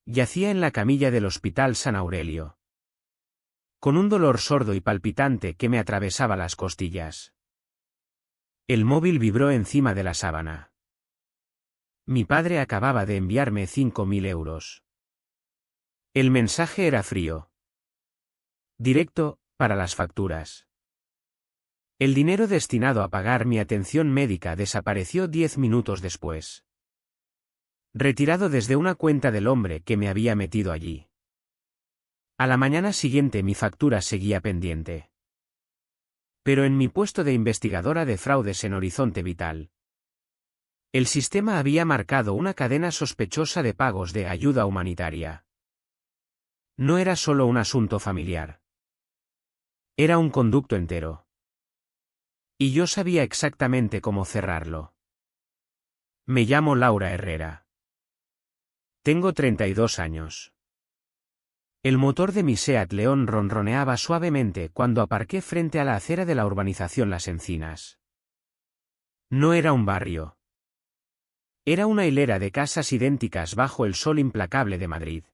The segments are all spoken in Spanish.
Yacía en la camilla del Hospital San Aurelio, con un dolor sordo y palpitante que me atravesaba las costillas. El móvil vibró encima de la sábana. Mi padre acababa de enviarme 5.000 euros. El mensaje era frío. Directo, para las facturas. El dinero destinado a pagar mi atención médica desapareció 10 minutos después. Retirado desde una cuenta del hombre que me había metido allí. A la mañana siguiente mi factura seguía pendiente. Pero en mi puesto de investigadora de fraudes en Horizonte Vital, el sistema había marcado una cadena sospechosa de pagos de ayuda humanitaria. No era solo un asunto familiar. Era un conducto entero. Y yo sabía exactamente cómo cerrarlo. Me llamo Laura Herrera. Tengo 32 años. El motor de mi Seat León ronroneaba suavemente cuando aparqué frente a la acera de la urbanización Las Encinas. No era un barrio. Era una hilera de casas idénticas bajo el sol implacable de Madrid.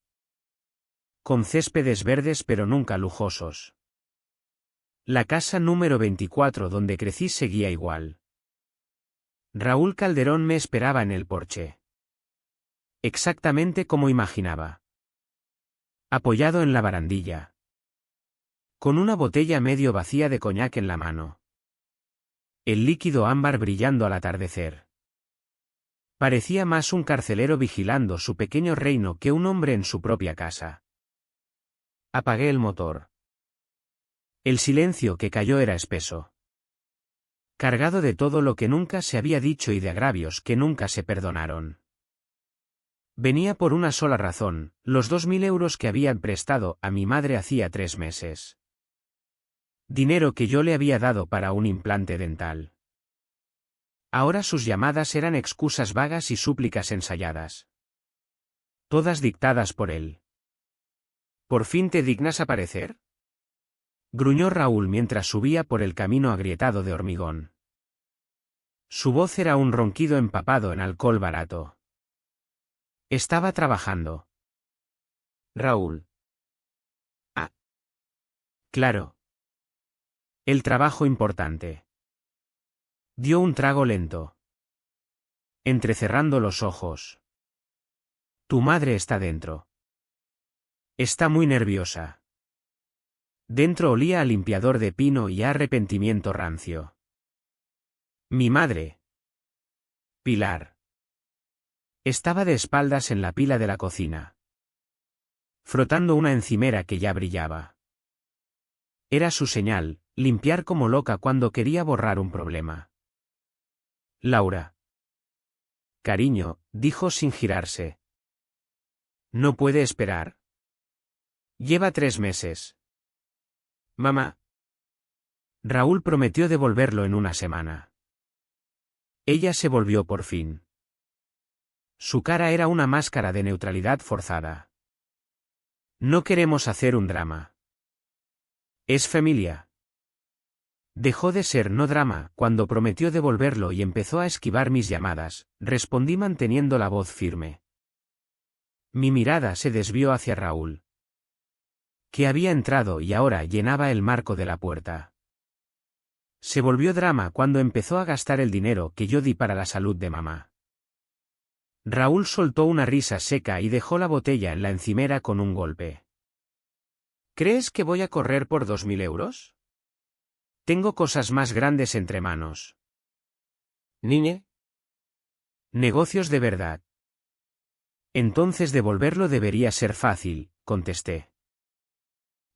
Con céspedes verdes pero nunca lujosos. La casa número 24 donde crecí seguía igual. Raúl Calderón me esperaba en el porche. Exactamente como imaginaba. Apoyado en la barandilla. Con una botella medio vacía de coñac en la mano. El líquido ámbar brillando al atardecer. Parecía más un carcelero vigilando su pequeño reino que un hombre en su propia casa. Apagué el motor. El silencio que cayó era espeso. Cargado de todo lo que nunca se había dicho y de agravios que nunca se perdonaron. Venía por una sola razón, los 2.000 euros que habían prestado a mi madre hacía 3 meses. Dinero que yo le había dado para un implante dental. Ahora sus llamadas eran excusas vagas y súplicas ensayadas. Todas dictadas por él. ¿Por fin te dignas aparecer?, gruñó Raúl mientras subía por el camino agrietado de hormigón. Su voz era un ronquido empapado en alcohol barato. Estaba trabajando. Raúl. Ah. Claro. El trabajo importante. Dio un trago lento. Entrecerrando los ojos. Tu madre está dentro. Está muy nerviosa. Dentro olía a limpiador de pino y a arrepentimiento rancio. Mi madre. Pilar. Estaba de espaldas en la pila de la cocina. Frotando una encimera que ya brillaba. Era su señal, limpiar como loca cuando quería borrar un problema. Laura. Cariño, dijo sin girarse. ¿No puede esperar? Lleva 3 meses. Mamá. Raúl prometió devolverlo en una semana. Ella se volvió por fin. Su cara era una máscara de neutralidad forzada. No queremos hacer un drama. Es familia. Dejó de ser no drama cuando prometió devolverlo y empezó a esquivar mis llamadas, respondí manteniendo la voz firme. Mi mirada se desvió hacia Raúl, que había entrado y ahora llenaba el marco de la puerta. Se volvió drama cuando empezó a gastar el dinero que yo di para la salud de mamá. Raúl soltó una risa seca y dejó la botella en la encimera con un golpe. ¿Crees que voy a correr por 2.000 euros? Tengo cosas más grandes entre manos. ¿Niñe? Negocios de verdad. Entonces devolverlo debería ser fácil, contesté.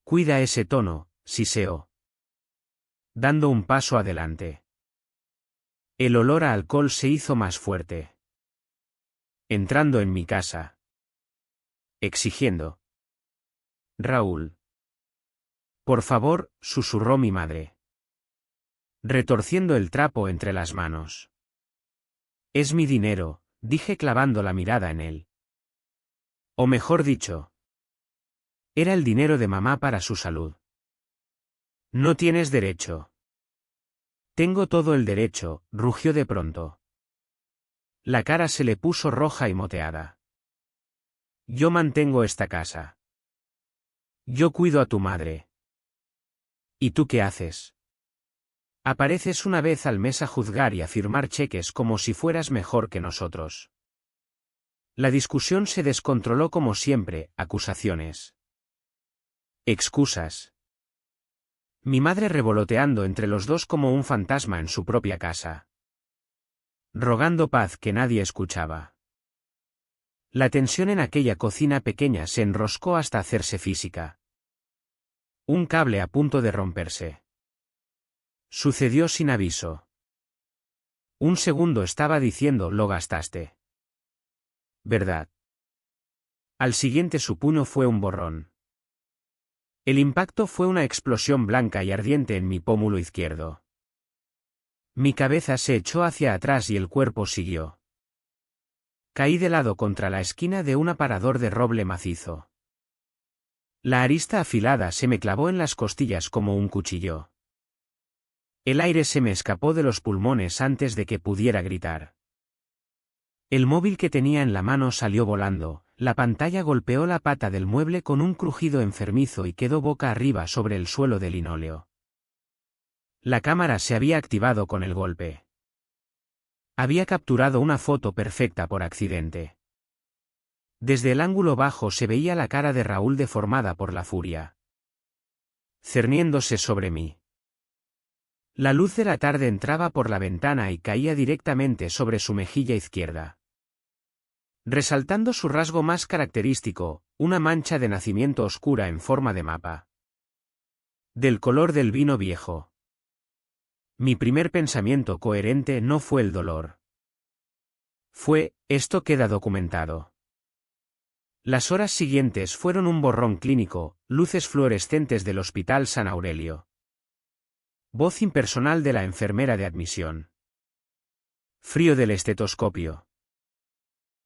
Cuida ese tono, siseo. Dando un paso adelante. El olor a alcohol se hizo más fuerte. Entrando en mi casa. Exigiendo. Raúl. Por favor, susurró mi madre. Retorciendo el trapo entre las manos. Es mi dinero, dije clavando la mirada en él. O mejor dicho. Era el dinero de mamá para su salud. No tienes derecho. Tengo todo el derecho, rugió de pronto. La cara se le puso roja y moteada. Yo mantengo esta casa. Yo cuido a tu madre. ¿Y tú qué haces? Apareces una vez al mes a juzgar y a firmar cheques como si fueras mejor que nosotros. La discusión se descontroló como siempre, acusaciones. Excusas. Mi madre revoloteando entre los dos como un fantasma en su propia casa. Rogando paz que nadie escuchaba. La tensión en aquella cocina pequeña se enroscó hasta hacerse física. Un cable a punto de romperse. Sucedió sin aviso. Un segundo estaba diciendo lo gastaste. ¿Verdad? Al siguiente su puño fue un borrón. El impacto fue una explosión blanca y ardiente en mi pómulo izquierdo. Mi cabeza se echó hacia atrás y el cuerpo siguió. Caí de lado contra la esquina de un aparador de roble macizo. La arista afilada se me clavó en las costillas como un cuchillo. El aire se me escapó de los pulmones antes de que pudiera gritar. El móvil que tenía en la mano salió volando, la pantalla golpeó la pata del mueble con un crujido enfermizo y quedó boca arriba sobre el suelo de linóleo. La cámara se había activado con el golpe. Había capturado una foto perfecta por accidente. Desde el ángulo bajo se veía la cara de Raúl deformada por la furia. Cerniéndose sobre mí. La luz de la tarde entraba por la ventana y caía directamente sobre su mejilla izquierda. Resaltando su rasgo más característico, una mancha de nacimiento oscura en forma de mapa. Del color del vino viejo. Mi primer pensamiento coherente no fue el dolor. Fue, esto queda documentado. Las horas siguientes fueron un borrón clínico, luces fluorescentes del Hospital San Aurelio. Voz impersonal de la enfermera de admisión. Frío del estetoscopio.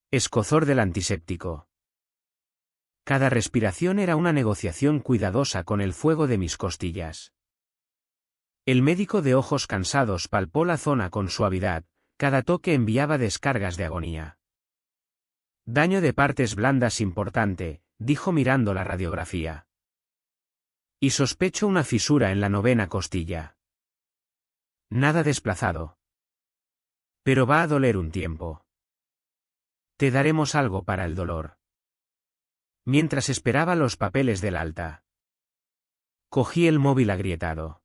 Escozor del antiséptico. Cada respiración era una negociación cuidadosa con el fuego de mis costillas. El médico de ojos cansados palpó la zona con suavidad, cada toque enviaba descargas de agonía. Daño de partes blandas importante, dijo mirando la radiografía. Y sospecho una fisura en la 9ª costilla. Nada desplazado. Pero va a doler un tiempo. Te daremos algo para el dolor. Mientras esperaba los papeles del alta. Cogí el móvil agrietado.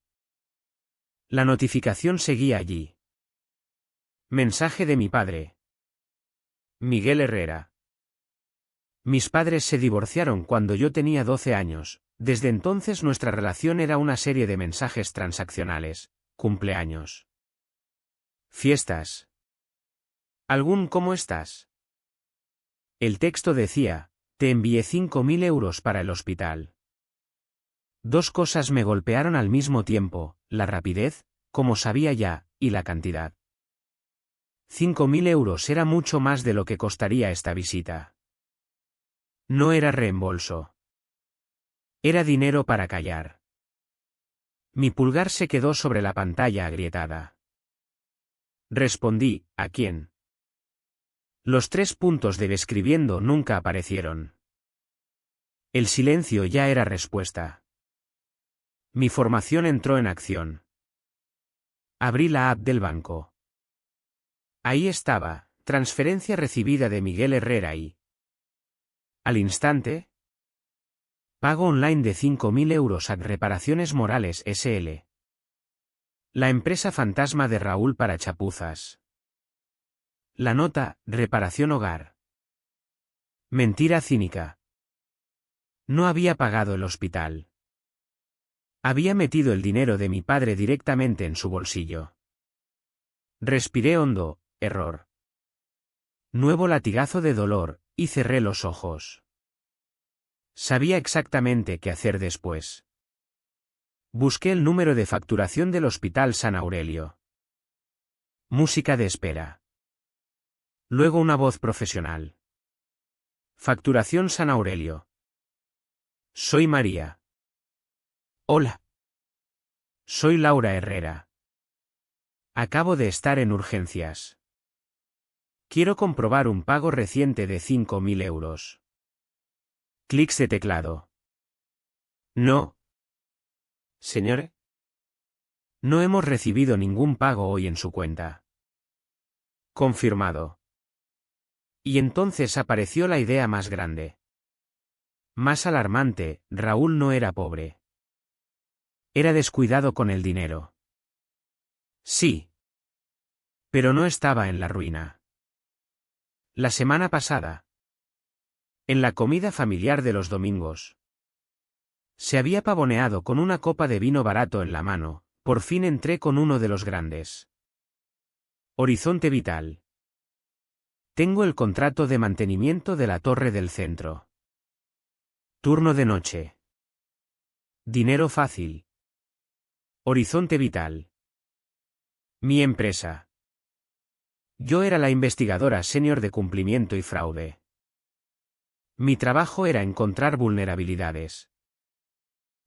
La notificación seguía allí. Mensaje de mi padre. Miguel Herrera. Mis padres se divorciaron cuando yo tenía 12 años, desde entonces nuestra relación era una serie de mensajes transaccionales, cumpleaños. Fiestas. ¿Algún cómo estás? El texto decía, te envié 5.000 euros para el hospital. Dos cosas me golpearon al mismo tiempo, la rapidez, como sabía ya, y la cantidad. 5.000 euros era mucho más de lo que costaría esta visita. No era reembolso. Era dinero para callar. Mi pulgar se quedó sobre la pantalla agrietada. Respondí, ¿a quién? Los 3 puntos de escribiendo nunca aparecieron. El silencio ya era respuesta. Mi formación entró en acción. Abrí la app del banco. Ahí estaba, transferencia recibida de Miguel Herrera y... Al instante... Pago online de 5.000 euros a Reparaciones Morales S.L. La empresa fantasma de Raúl para chapuzas. La nota, reparación hogar. Mentira cínica. No había pagado el hospital. Había metido el dinero de mi padre directamente en su bolsillo. Respiré hondo, error. Nuevo latigazo de dolor, y cerré los ojos. Sabía exactamente qué hacer después. Busqué el número de facturación del Hospital San Aurelio. Música de espera. Luego una voz profesional. Facturación San Aurelio. Soy María. Hola. Soy Laura Herrera. Acabo de estar en urgencias. Quiero comprobar un pago reciente de 5.000 euros. Clics de teclado. No. Señor, No hemos recibido ningún pago hoy en su cuenta. Confirmado. Y entonces apareció la idea más grande. Más alarmante, Raúl no era pobre. Era descuidado con el dinero. Sí. Pero no estaba en la ruina. La semana pasada, en la comida familiar de los domingos, se había pavoneado con una copa de vino barato en la mano. Por fin entré con uno de los grandes. Horizonte Vital. Tengo el contrato de mantenimiento de la torre del centro. Turno de noche. Dinero fácil. Horizonte Vital. Mi empresa. Yo era la investigadora senior de cumplimiento y fraude. Mi trabajo era encontrar vulnerabilidades.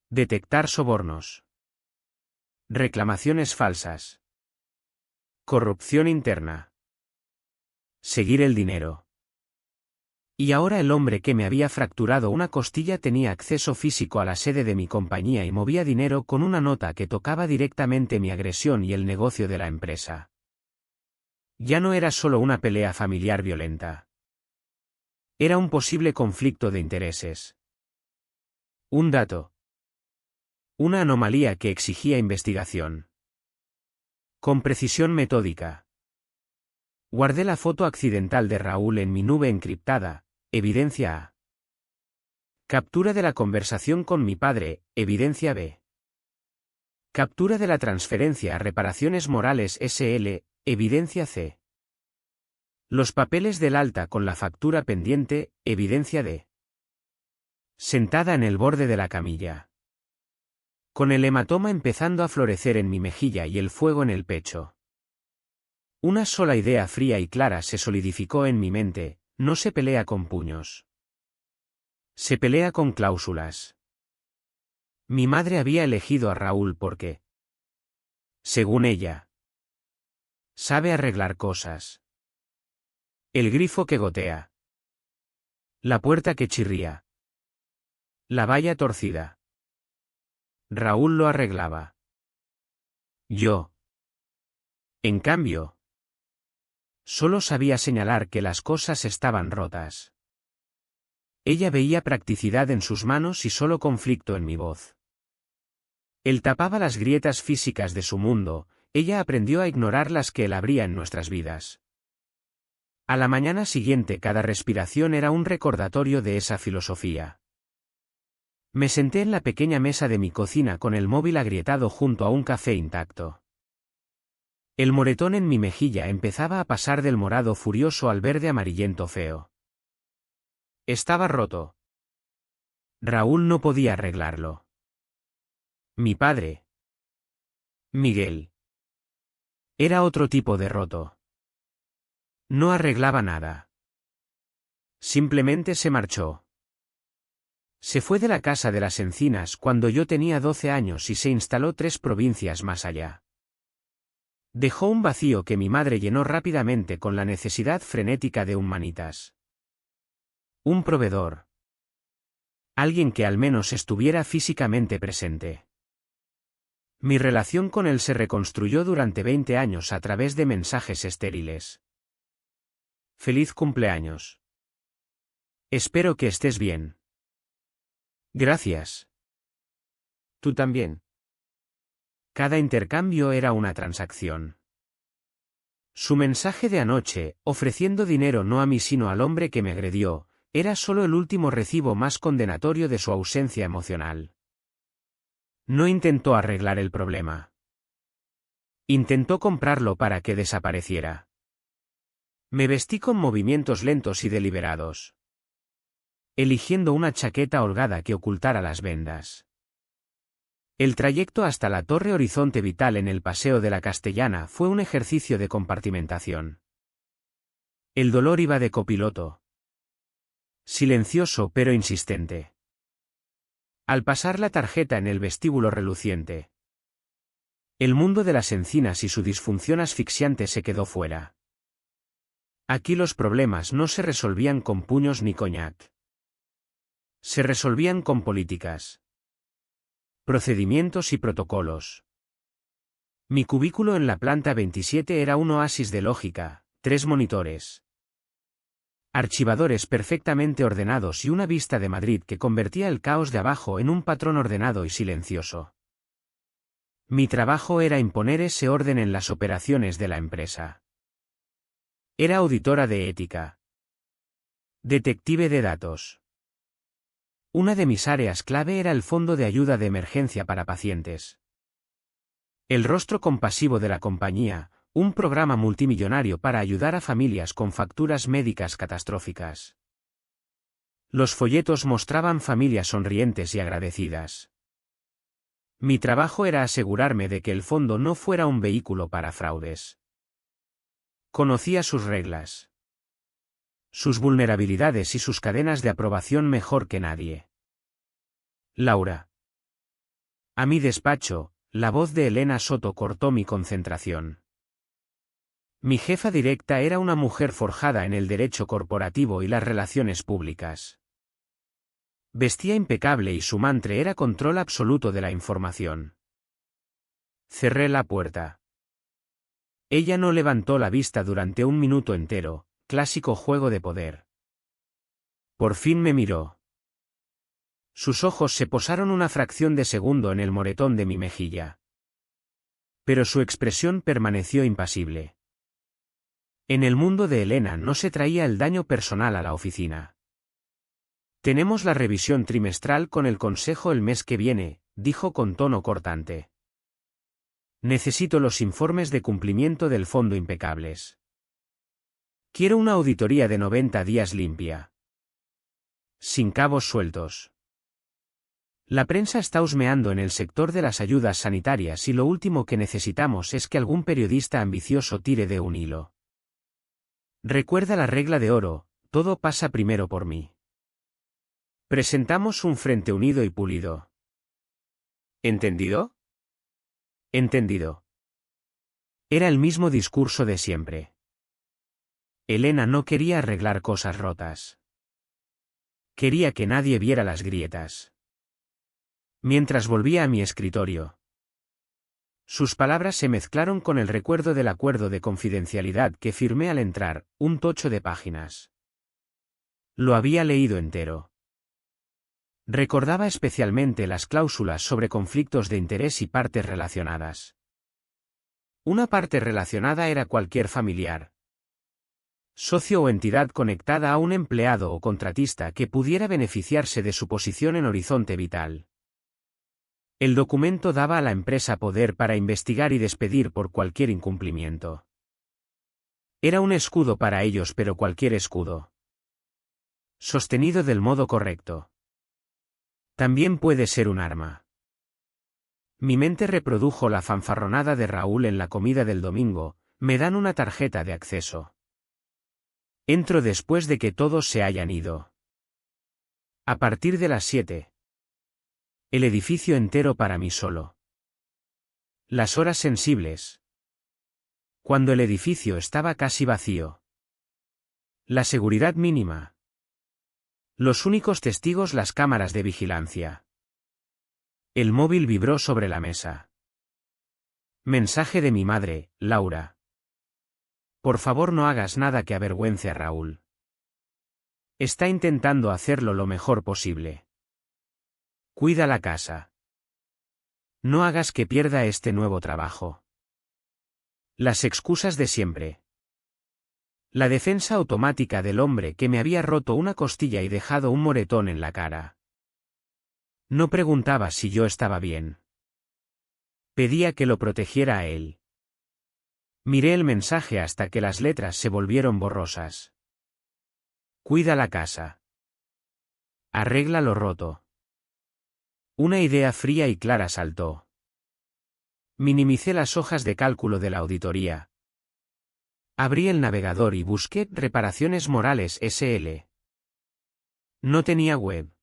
Detectar sobornos. Reclamaciones falsas. Corrupción interna. Seguir el dinero. Y ahora el hombre que me había fracturado una costilla tenía acceso físico a la sede de mi compañía y movía dinero con una nota que tocaba directamente mi agresión y el negocio de la empresa. Ya no era solo una pelea familiar violenta. Era un posible conflicto de intereses. Un dato. Una anomalía que exigía investigación. Con precisión metódica. Guardé la foto accidental de Raúl en mi nube encriptada, evidencia A. Captura de la conversación con mi padre, evidencia B. Captura de la transferencia a Reparaciones Morales SL, evidencia C. Los papeles del alta con la factura pendiente, evidencia D. Sentada en el borde de la camilla. Con el hematoma empezando a florecer en mi mejilla y el fuego en el pecho. Una sola idea fría y clara se solidificó en mi mente: no se pelea con puños. Se pelea con cláusulas. Mi madre había elegido a Raúl porque, según ella, sabe arreglar cosas. El grifo que gotea. La puerta que chirría. La valla torcida. Raúl lo arreglaba. Yo, en cambio, solo sabía señalar que las cosas estaban rotas. Ella veía practicidad en sus manos y solo conflicto en mi voz. Él tapaba las grietas físicas de su mundo, ella aprendió a ignorar las que él abría en nuestras vidas. A la mañana siguiente cada respiración era un recordatorio de esa filosofía. Me senté en la pequeña mesa de mi cocina con el móvil agrietado junto a un café intacto. El moretón en mi mejilla empezaba a pasar del morado furioso al verde amarillento feo. Estaba roto. Raúl no podía arreglarlo. Mi padre, Miguel, era otro tipo de roto. No arreglaba nada. Simplemente se marchó. Se fue de la casa de las Encinas cuando yo tenía 12 años y se instaló 3 provincias más allá. Dejó un vacío que mi madre llenó rápidamente con la necesidad frenética de un manitas. Un proveedor. Alguien que al menos estuviera físicamente presente. Mi relación con él se reconstruyó durante 20 años a través de mensajes estériles. Feliz cumpleaños. Espero que estés bien. Gracias. Tú también. Cada intercambio era una transacción. Su mensaje de anoche, ofreciendo dinero no a mí sino al hombre que me agredió, era solo el último recibo más condenatorio de su ausencia emocional. No intentó arreglar el problema. Intentó comprarlo para que desapareciera. Me vestí con movimientos lentos y deliberados, eligiendo una chaqueta holgada que ocultara las vendas. El trayecto hasta la Torre Horizonte Vital en el Paseo de la Castellana fue un ejercicio de compartimentación. El dolor iba de copiloto. Silencioso pero insistente. Al pasar la tarjeta en el vestíbulo reluciente, el mundo de las Encinas y su disfunción asfixiante se quedó fuera. Aquí los problemas no se resolvían con puños ni coñac. Se resolvían con políticas, procedimientos y protocolos. Mi cubículo en la planta 27 era un oasis de lógica, 3 monitores, archivadores perfectamente ordenados y una vista de Madrid que convertía el caos de abajo en un patrón ordenado y silencioso. Mi trabajo era imponer ese orden en las operaciones de la empresa. Era auditora de ética, detective de datos. Una de mis áreas clave era el fondo de ayuda de emergencia para pacientes. El rostro compasivo de la compañía, un programa multimillonario para ayudar a familias con facturas médicas catastróficas. Los folletos mostraban familias sonrientes y agradecidas. Mi trabajo era asegurarme de que el fondo no fuera un vehículo para fraudes. Conocía sus reglas, sus vulnerabilidades y sus cadenas de aprobación mejor que nadie. Laura. A mi despacho, la voz de Elena Soto cortó mi concentración. Mi jefa directa era una mujer forjada en el derecho corporativo y las relaciones públicas. Vestía impecable y su mantra era control absoluto de la información. Cerré la puerta. Ella no levantó la vista durante un minuto entero, clásico juego de poder. Por fin me miró. Sus ojos se posaron una fracción de segundo en el moretón de mi mejilla. Pero su expresión permaneció impasible. En el mundo de Elena no se traía el daño personal a la oficina. Tenemos la revisión trimestral con el consejo el mes que viene, dijo con tono cortante. Necesito los informes de cumplimiento del fondo impecables. Quiero una auditoría de 90 días limpia, sin cabos sueltos. La prensa está husmeando en el sector de las ayudas sanitarias y lo último que necesitamos es que algún periodista ambicioso tire de un hilo. Recuerda la regla de oro, todo pasa primero por mí. Presentamos un frente unido y pulido. ¿Entendido? Entendido. Era el mismo discurso de siempre. Elena no quería arreglar cosas rotas. Quería que nadie viera las grietas. Mientras volvía a mi escritorio, sus palabras se mezclaron con el recuerdo del acuerdo de confidencialidad que firmé al entrar, un tocho de páginas. Lo había leído entero. Recordaba especialmente las cláusulas sobre conflictos de interés y partes relacionadas. Una parte relacionada era cualquier familiar, socio o entidad conectada a un empleado o contratista que pudiera beneficiarse de su posición en Horizonte Vital. El documento daba a la empresa poder para investigar y despedir por cualquier incumplimiento. Era un escudo para ellos, pero cualquier escudo, sostenido del modo correcto, también puede ser un arma. Mi mente reprodujo la fanfarronada de Raúl en la comida del domingo: me dan una tarjeta de acceso. Entro después de que todos se hayan ido. A partir de las 7. El edificio entero para mí solo. Las horas sensibles. Cuando el edificio estaba casi vacío. La seguridad mínima. Los únicos testigos, las cámaras de vigilancia. El móvil vibró sobre la mesa. Mensaje de mi madre: Laura. Por favor, no hagas nada que avergüence a Raúl. Está intentando hacerlo lo mejor posible. Cuida la casa. No hagas que pierda este nuevo trabajo. Las excusas de siempre. La defensa automática del hombre que me había roto una costilla y dejado un moretón en la cara. No preguntaba si yo estaba bien. Pedía que lo protegiera a él. Miré el mensaje hasta que las letras se volvieron borrosas. Cuida la casa. Arregla lo roto. Una idea fría y clara saltó. Minimicé las hojas de cálculo de la auditoría. Abrí el navegador y busqué Reparaciones Morales SL. No tenía web.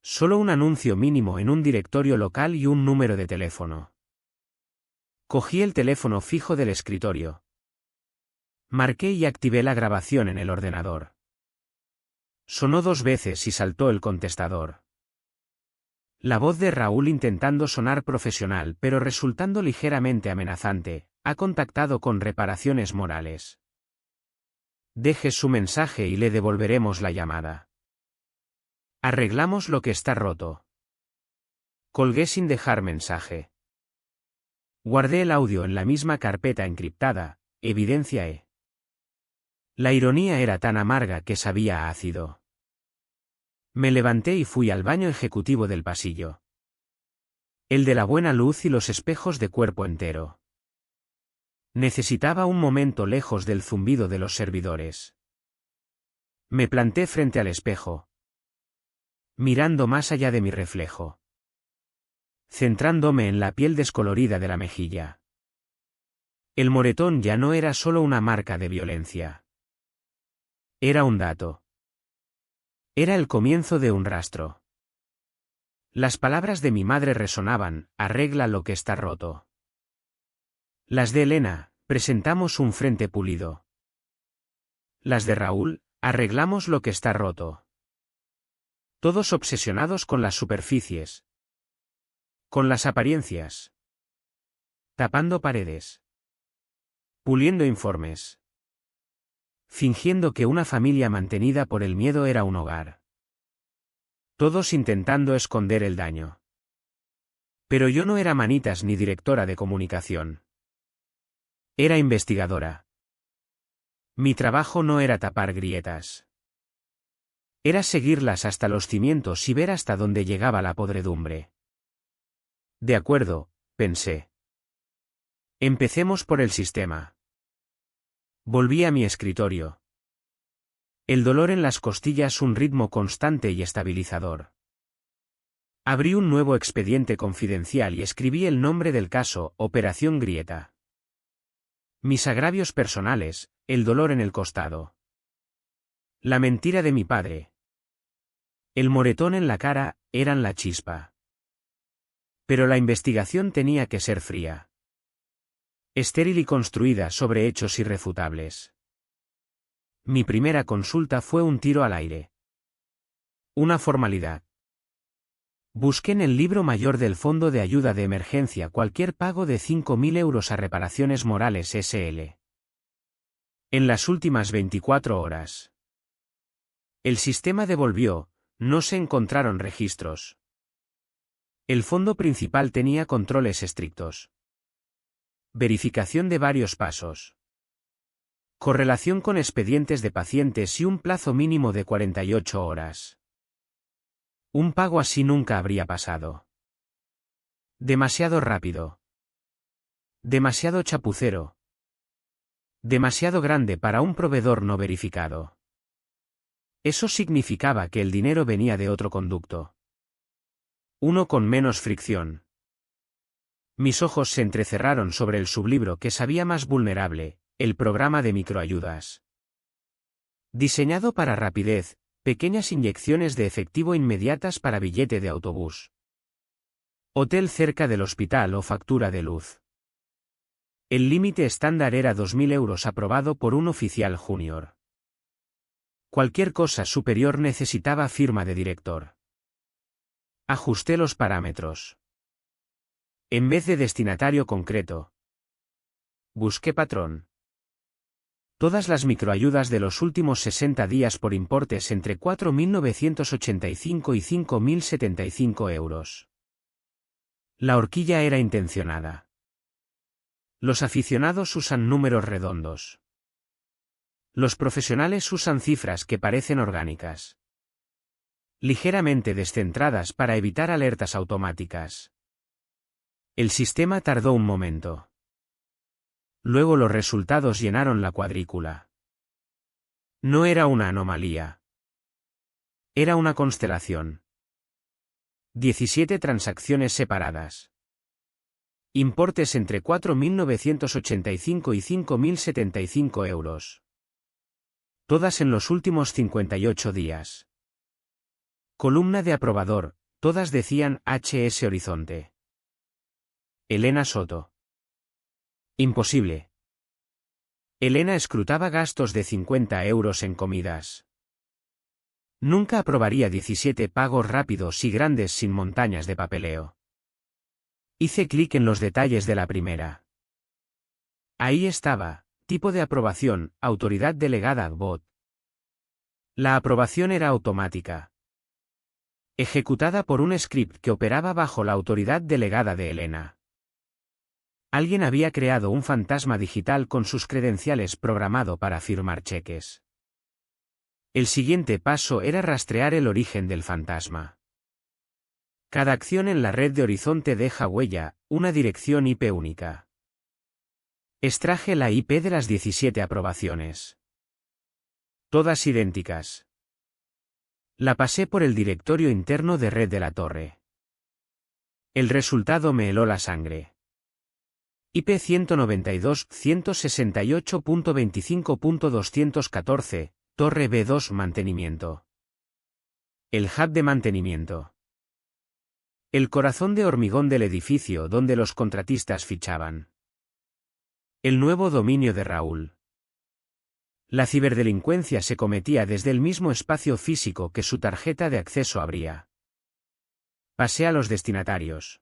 Solo un anuncio mínimo en un directorio local y un número de teléfono. Cogí el teléfono fijo del escritorio. Marqué y activé la grabación en el ordenador. Sonó 2 veces y saltó el contestador. La voz de Raúl, intentando sonar profesional pero resultando ligeramente amenazante, ha contactado con Reparaciones Morales. Deje su mensaje y le devolveremos la llamada. Arreglamos lo que está roto. Colgué sin dejar mensaje. Guardé el audio en la misma carpeta encriptada, evidencia E. La ironía era tan amarga que sabía a ácido. Me levanté y fui al baño ejecutivo del pasillo. El de la buena luz y los espejos de cuerpo entero. Necesitaba un momento lejos del zumbido de los servidores. Me planté frente al espejo, mirando más allá de mi reflejo, centrándome en la piel descolorida de la mejilla. El moretón ya no era solo una marca de violencia. Era un dato. Era el comienzo de un rastro. Las palabras de mi madre resonaban: arregla lo que está roto. Las de Elena: presentamos un frente pulido. Las de Raúl: arreglamos lo que está roto. Todos obsesionados con las superficies, con las apariencias, tapando paredes, puliendo informes, fingiendo que una familia mantenida por el miedo era un hogar. Todos intentando esconder el daño. Pero yo no era manitas ni directora de comunicación. Era investigadora. Mi trabajo no era tapar grietas. Era seguirlas hasta los cimientos y ver hasta dónde llegaba la podredumbre. De acuerdo, pensé. Empecemos por el sistema. Volví a mi escritorio. El dolor en las costillas, un ritmo constante y estabilizador. Abrí un nuevo expediente confidencial y escribí el nombre del caso: Operación Grieta. Mis agravios personales: el dolor en el costado. La mentira de mi padre. El moretón en la cara, eran la chispa. Pero la investigación tenía que ser fría. Estéril y construida sobre hechos irrefutables. Mi primera consulta fue un tiro al aire. Una formalidad. Busqué en el libro mayor del Fondo de Ayuda de Emergencia cualquier pago de 5.000 euros a Reparaciones Morales S.L. En las últimas 24 horas. El sistema devolvió: no se encontraron registros. El fondo principal tenía controles estrictos. Verificación de varios pasos. Correlación con expedientes de pacientes y un plazo mínimo de 48 horas. Un pago así nunca habría pasado. Demasiado rápido. Demasiado chapucero. Demasiado grande para un proveedor no verificado. Eso significaba que el dinero venía de otro conducto. Uno con menos fricción. Mis ojos se entrecerraron sobre el sublibro que sabía más vulnerable: el programa de microayudas. Diseñado para rapidez, pequeñas inyecciones de efectivo inmediatas para billete de autobús. Hotel cerca del hospital o factura de luz. El límite estándar era 2.000 euros, aprobado por un oficial junior. Cualquier cosa superior necesitaba firma de director. Ajusté los parámetros. En vez de destinatario concreto, busqué patrón. Todas las microayudas de los últimos 60 días por importes entre 4.985 y 5.075 euros. La horquilla era intencionada. Los aficionados usan números redondos. Los profesionales usan cifras que parecen orgánicas. Ligeramente descentradas para evitar alertas automáticas. El sistema tardó un momento. Luego los resultados llenaron la cuadrícula. No era una anomalía. Era una constelación. 17 transacciones separadas. Importes entre 4.985 y 5.075 euros. Todas en los últimos 58 días. Columna de aprobador: todas decían HS Horizonte. Elena Soto. Imposible. Elena escrutaba gastos de 50 euros en comidas. Nunca aprobaría 17 pagos rápidos y grandes sin montañas de papeleo. Hice clic en los detalles de la primera. Ahí estaba, tipo de aprobación, autoridad delegada bot. La aprobación era automática. Ejecutada por un script que operaba bajo la autoridad delegada de Elena. Alguien había creado un fantasma digital con sus credenciales programado para firmar cheques. El siguiente paso era rastrear el origen del fantasma. Cada acción en la red de Horizonte deja huella, una dirección IP única. Extraje la IP de las 17 aprobaciones. Todas idénticas. La pasé por el directorio interno de red de la torre. El resultado me heló la sangre. IP 192.168.25.214, Torre B2 Mantenimiento. El hub de mantenimiento. El corazón de hormigón del edificio donde los contratistas fichaban. El nuevo dominio de Raúl. La ciberdelincuencia se cometía desde el mismo espacio físico que su tarjeta de acceso abría. Pasé a los destinatarios.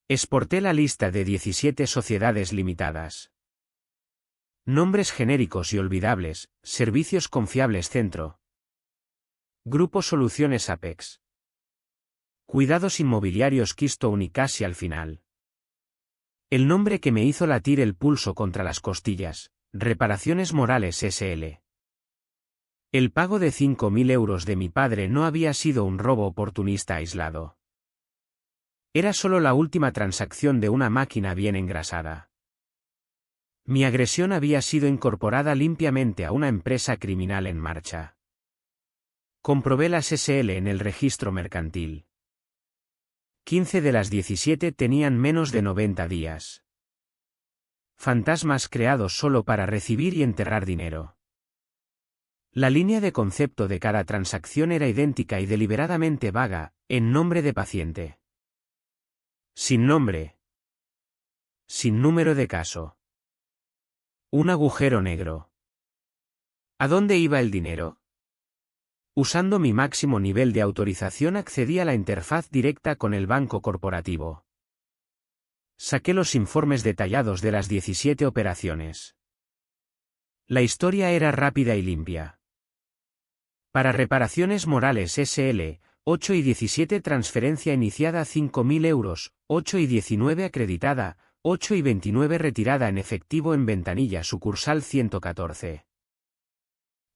Exporté la lista de 17 sociedades limitadas. Nombres genéricos y olvidables, Servicios Confiables Centro. Grupo Soluciones Apex. Cuidados Inmobiliarios Keystone y casi al final. El nombre que me hizo latir el pulso contra las costillas, Reparaciones Morales S.L. El pago de 5.000 euros de mi padre no había sido un robo oportunista aislado. Era solo la última transacción de una máquina bien engrasada. Mi agresión había sido incorporada limpiamente a una empresa criminal en marcha. Comprobé las SL en el registro mercantil. 15 de las 17 tenían menos de 90 días. Fantasmas creados solo para recibir y enterrar dinero. La línea de concepto de cada transacción era idéntica y deliberadamente vaga, en nombre de paciente. Sin nombre. Sin número de caso. Un agujero negro. ¿A dónde iba el dinero? Usando mi máximo nivel de autorización accedí a la interfaz directa con el banco corporativo. Saqué los informes detallados de las 17 operaciones. La historia era rápida y limpia. Para Reparaciones Morales S.L., 8 y 17 transferencia iniciada 5.000 euros, 8 y 19 acreditada, 8 y 29 retirada en efectivo en ventanilla sucursal 114.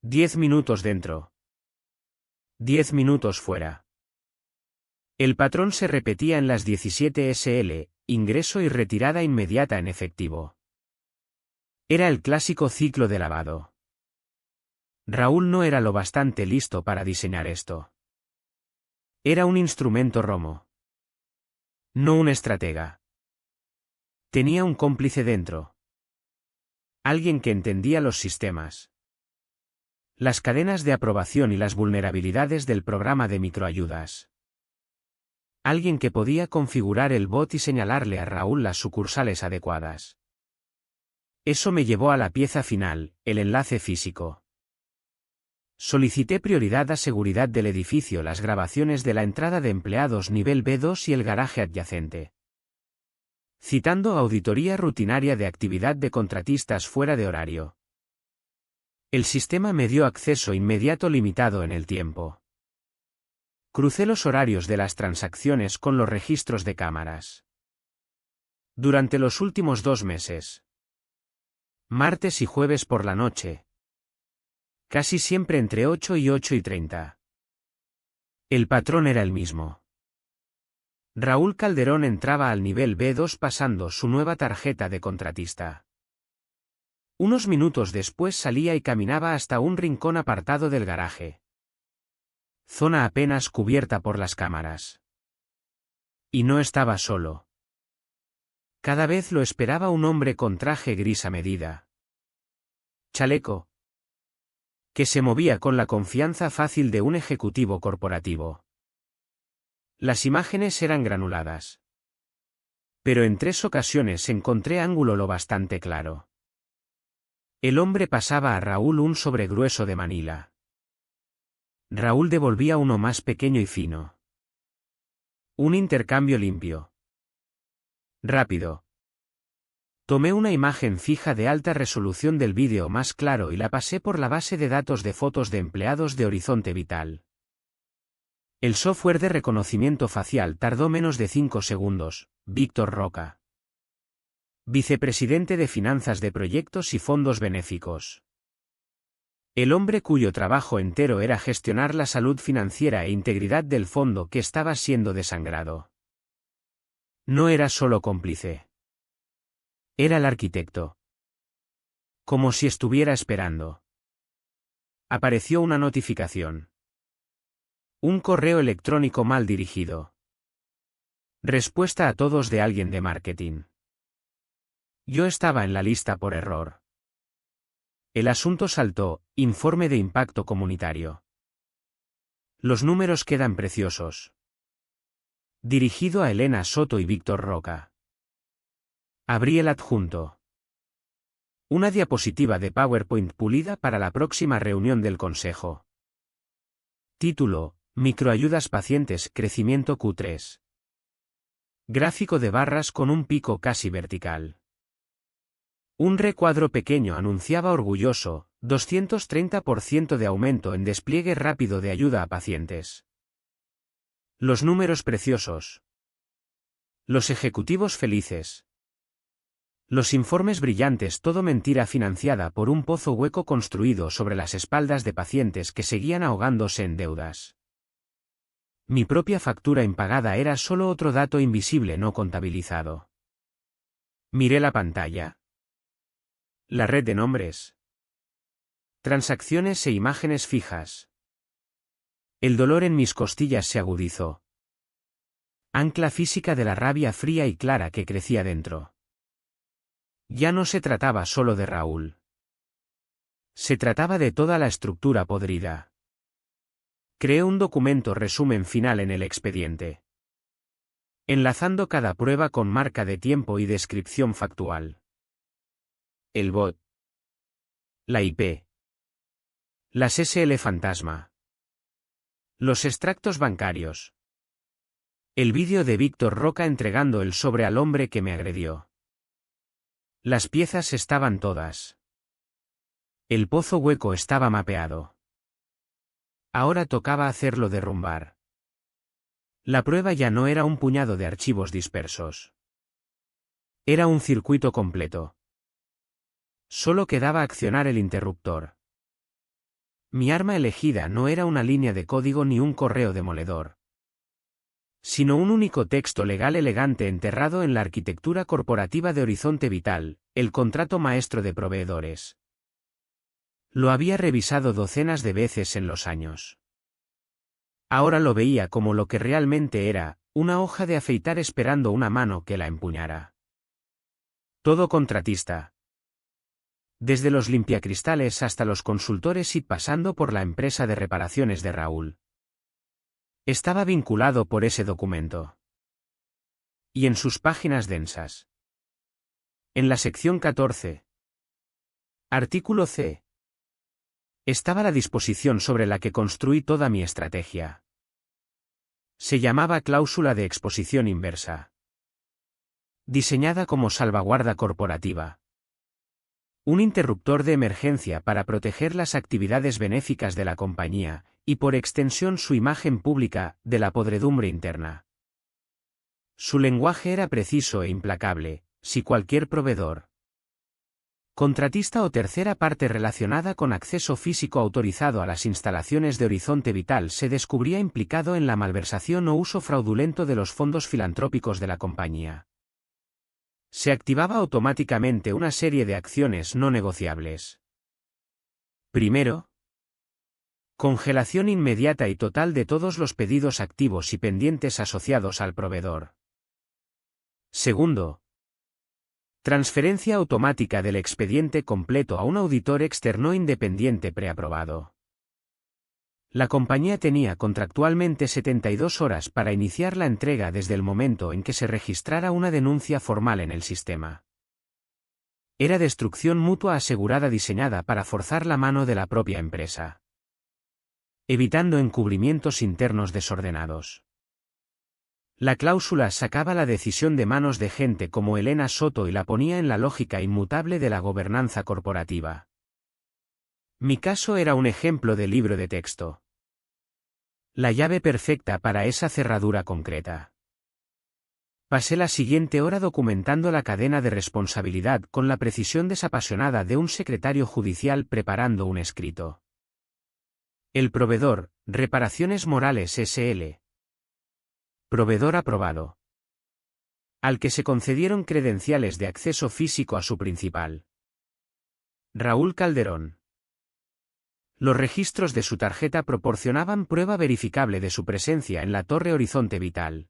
10 minutos dentro. 10 minutos fuera. El patrón se repetía en las 17 SL, ingreso y retirada inmediata en efectivo. Era el clásico ciclo de lavado. Raúl no era lo bastante listo para diseñar esto. Era un instrumento romo. No un estratega. Tenía un cómplice dentro. Alguien que entendía los sistemas. Las cadenas de aprobación y las vulnerabilidades del programa de microayudas. Alguien que podía configurar el bot y señalarle a Raúl las sucursales adecuadas. Eso me llevó a la pieza final, el enlace físico. Solicité prioridad a seguridad del edificio, las grabaciones de la entrada de empleados nivel B2 y el garaje adyacente. Citando auditoría rutinaria de actividad de contratistas fuera de horario. El sistema me dio acceso inmediato limitado en el tiempo. Crucé los horarios de las transacciones con los registros de cámaras. Durante los últimos 2 meses. Martes y jueves por la noche. Casi siempre entre 8 y 8:30. El patrón era el mismo. Raúl Calderón entraba al nivel B2 pasando su nueva tarjeta de contratista. Unos minutos después salía y caminaba hasta un rincón apartado del garaje. Zona apenas cubierta por las cámaras. Y no estaba solo. Cada vez lo esperaba un hombre con traje gris a medida. Chaleco. Que se movía con la confianza fácil de un ejecutivo corporativo. Las imágenes eran granuladas. Pero en 3 ocasiones encontré ángulo lo bastante claro. El hombre pasaba a Raúl un sobregrueso de Manila. Raúl devolvía uno más pequeño y fino. Un intercambio limpio. Rápido. Tomé una imagen fija de alta resolución del vídeo más claro y la pasé por la base de datos de fotos de empleados de Horizonte Vital. El software de reconocimiento facial tardó menos de 5 segundos. Víctor Roca, vicepresidente de Finanzas de Proyectos y Fondos Benéficos. El hombre cuyo trabajo entero era gestionar la salud financiera e integridad del fondo que estaba siendo desangrado. No era solo cómplice. Era el arquitecto. Como si estuviera esperando. Apareció una notificación. Un correo electrónico mal dirigido. Respuesta a todos de alguien de marketing. Yo estaba en la lista por error. El asunto saltó: informe de impacto comunitario. Los números quedan preciosos. Dirigido a Elena Soto y Víctor Roca. Abrí el adjunto. Una diapositiva de PowerPoint pulida para la próxima reunión del consejo. Título: Microayudas pacientes, crecimiento Q3. Gráfico de barras con un pico casi vertical. Un recuadro pequeño anunciaba orgulloso: 230% de aumento en despliegue rápido de ayuda a pacientes. Los números preciosos. Los ejecutivos felices. Los informes brillantes, todo mentira financiada por un pozo hueco construido sobre las espaldas de pacientes que seguían ahogándose en deudas. Mi propia factura impagada era solo otro dato invisible no contabilizado. Miré la pantalla. La red de nombres. Transacciones e imágenes fijas. El dolor en mis costillas se agudizó. Ancla física de la rabia fría y clara que crecía dentro. Ya no se trataba solo de Raúl. Se trataba de toda la estructura podrida. Creé un documento resumen final en el expediente, enlazando cada prueba con marca de tiempo y descripción factual. El bot. La IP. Las SL fantasma. Los extractos bancarios. El vídeo de Víctor Roca entregando el sobre al hombre que me agredió. Las piezas estaban todas. El pozo hueco estaba mapeado. Ahora tocaba hacerlo derrumbar. La prueba ya no era un puñado de archivos dispersos. Era un circuito completo. Solo quedaba accionar el interruptor. Mi arma elegida no era una línea de código ni un correo demoledor, sino un único texto legal elegante enterrado en la arquitectura corporativa de Horizonte Vital, el contrato maestro de proveedores. Lo había revisado docenas de veces en los años. Ahora lo veía como lo que realmente era: una hoja de afeitar esperando una mano que la empuñara. Todo contratista. Desde los limpiacristales hasta los consultores y pasando por la empresa de reparaciones de Raúl. Estaba vinculado por ese documento. Y en sus páginas densas. En la sección 14. Artículo C. Estaba la disposición sobre la que construí toda mi estrategia. Se llamaba cláusula de exposición inversa. Diseñada como salvaguarda corporativa. Un interruptor de emergencia para proteger las actividades benéficas de la compañía, y por extensión su imagen pública, de la podredumbre interna. Su lenguaje era preciso e implacable: si cualquier proveedor, contratista o tercera parte relacionada con acceso físico autorizado a las instalaciones de Horizonte Vital se descubría implicado en la malversación o uso fraudulento de los fondos filantrópicos de la compañía, se activaba automáticamente una serie de acciones no negociables. Primero, congelación inmediata y total de todos los pedidos activos y pendientes asociados al proveedor. Segundo, transferencia automática del expediente completo a un auditor externo independiente preaprobado. La compañía tenía contractualmente 72 horas para iniciar la entrega desde el momento en que se registrara una denuncia formal en el sistema. Era destrucción mutua asegurada diseñada para forzar la mano de la propia empresa. evitando encubrimientos internos desordenados. La cláusula sacaba la decisión de manos de gente como Elena Soto y la ponía en la lógica inmutable de la gobernanza corporativa. Mi caso era un ejemplo de libro de texto. La llave perfecta para esa cerradura concreta. Pasé la siguiente hora documentando la cadena de responsabilidad con la precisión desapasionada de un secretario judicial preparando un escrito. El proveedor, Reparaciones Morales S.L. Proveedor aprobado. Al que se concedieron credenciales de acceso físico a su principal. Raúl Calderón. Los registros de su tarjeta proporcionaban prueba verificable de su presencia en la Torre Horizonte Vital.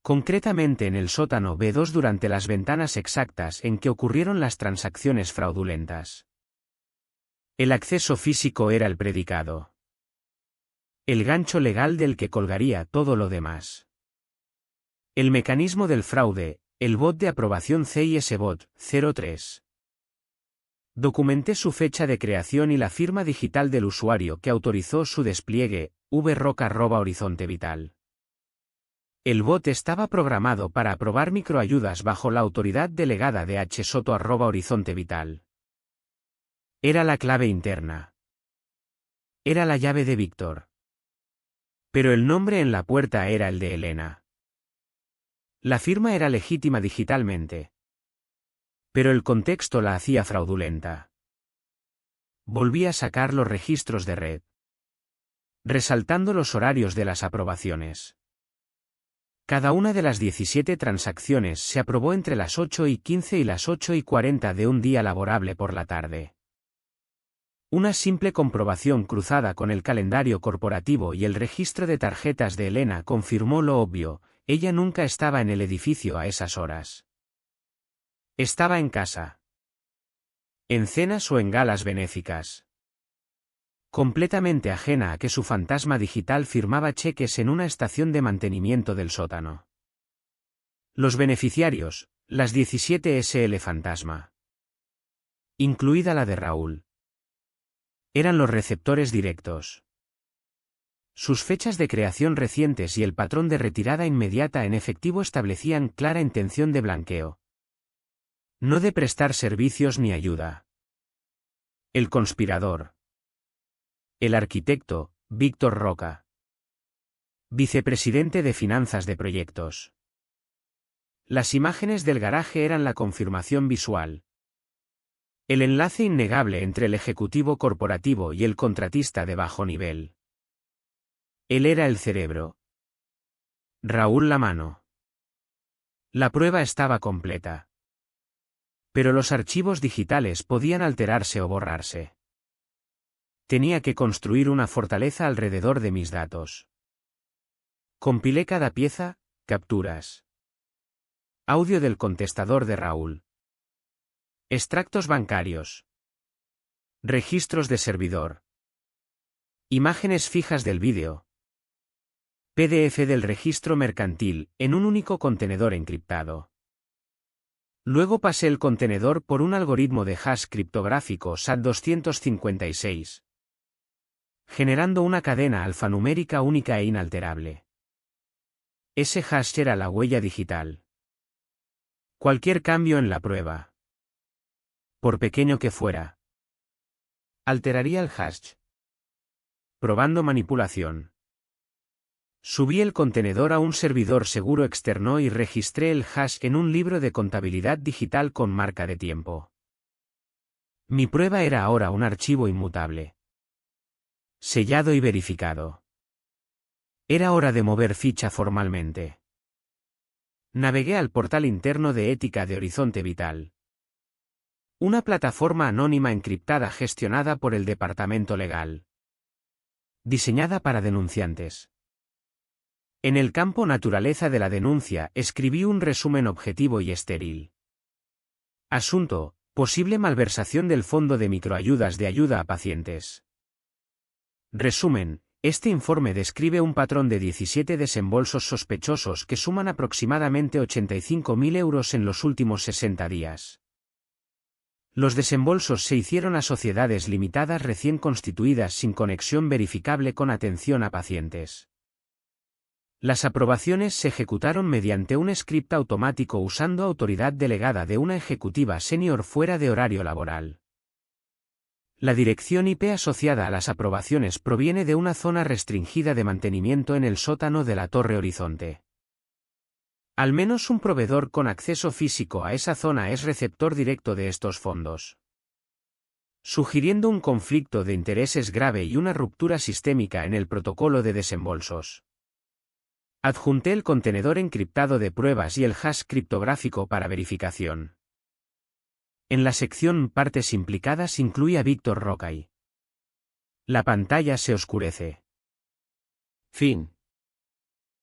Concretamente en el sótano B2 durante las ventanas exactas en que ocurrieron las transacciones fraudulentas. El acceso físico era el predicado. El gancho legal del que colgaría todo lo demás. El mecanismo del fraude, el bot de aprobación CIS-Bot 03. Documenté su fecha de creación y la firma digital del usuario que autorizó su despliegue, vroca@Horizonte Vital. El bot estaba programado para aprobar microayudas bajo la autoridad delegada de hsoto@Horizonte Vital. Era la clave interna. Era la llave de Víctor. Pero el nombre en la puerta era el de Elena. La firma era legítima digitalmente. Pero el contexto la hacía fraudulenta. Volví a sacar los registros de red. Resaltando los horarios de las aprobaciones. Cada una de las 17 transacciones se aprobó entre las 8:15 y las 8:40 de un día laborable por la tarde. Una simple comprobación cruzada con el calendario corporativo y el registro de tarjetas de Elena confirmó lo obvio, ella nunca estaba en el edificio a esas horas. Estaba en casa. En cenas o en galas benéficas. Completamente ajena a que su fantasma digital firmaba cheques en una estación de mantenimiento del sótano. Los beneficiarios, las 17 SL Fantasma. Incluida la de Raúl. Eran los receptores directos. Sus fechas de creación recientes y el patrón de retirada inmediata en efectivo establecían clara intención de blanqueo. No de prestar servicios ni ayuda. El conspirador. El arquitecto, Víctor Roca. Vicepresidente de Finanzas de Proyectos. Las imágenes del garaje eran la confirmación visual. El enlace innegable entre el ejecutivo corporativo y el contratista de bajo nivel. Él era el cerebro. Raúl la mano. La prueba estaba completa. Pero los archivos digitales podían alterarse o borrarse. Tenía que construir una fortaleza alrededor de mis datos. Compilé cada pieza, capturas. Audio del contestador de Raúl. Extractos bancarios. Registros de servidor. Imágenes fijas del vídeo. PDF del registro mercantil, en un único contenedor encriptado. Luego pasé el contenedor por un algoritmo de hash criptográfico SAT256. Generando una cadena alfanumérica única e inalterable. Ese hash era la huella digital. Cualquier cambio en la prueba, por pequeño que fuera, alteraría el hash. Probando manipulación. Subí el contenedor a un servidor seguro externo y registré el hash en un libro de contabilidad digital con marca de tiempo. Mi prueba era ahora un archivo inmutable. Sellado y verificado. Era hora de mover ficha formalmente. Navegué al portal interno de ética de Horizonte Vital. Una plataforma anónima encriptada gestionada por el departamento legal. Diseñada para denunciantes. En el campo naturaleza de la denuncia escribí un resumen objetivo y estéril. Asunto: posible malversación del Fondo de Microayudas de Ayuda a Pacientes. Resumen: este informe describe un patrón de 17 desembolsos sospechosos que suman aproximadamente 85.000 euros en los últimos 60 días. Los desembolsos se hicieron a sociedades limitadas recién constituidas sin conexión verificable con atención a pacientes. Las aprobaciones se ejecutaron mediante un script automático usando autoridad delegada de una ejecutiva senior fuera de horario laboral. La dirección IP asociada a las aprobaciones proviene de una zona restringida de mantenimiento en el sótano de la Torre Horizonte. Al menos un proveedor con acceso físico a esa zona es receptor directo de estos fondos. Sugiriendo un conflicto de intereses grave y una ruptura sistémica en el protocolo de desembolsos. Adjunté el contenedor encriptado de pruebas y el hash criptográfico para verificación. En la sección Partes implicadas incluí a Víctor Rocaille. La pantalla se oscurece. Fin.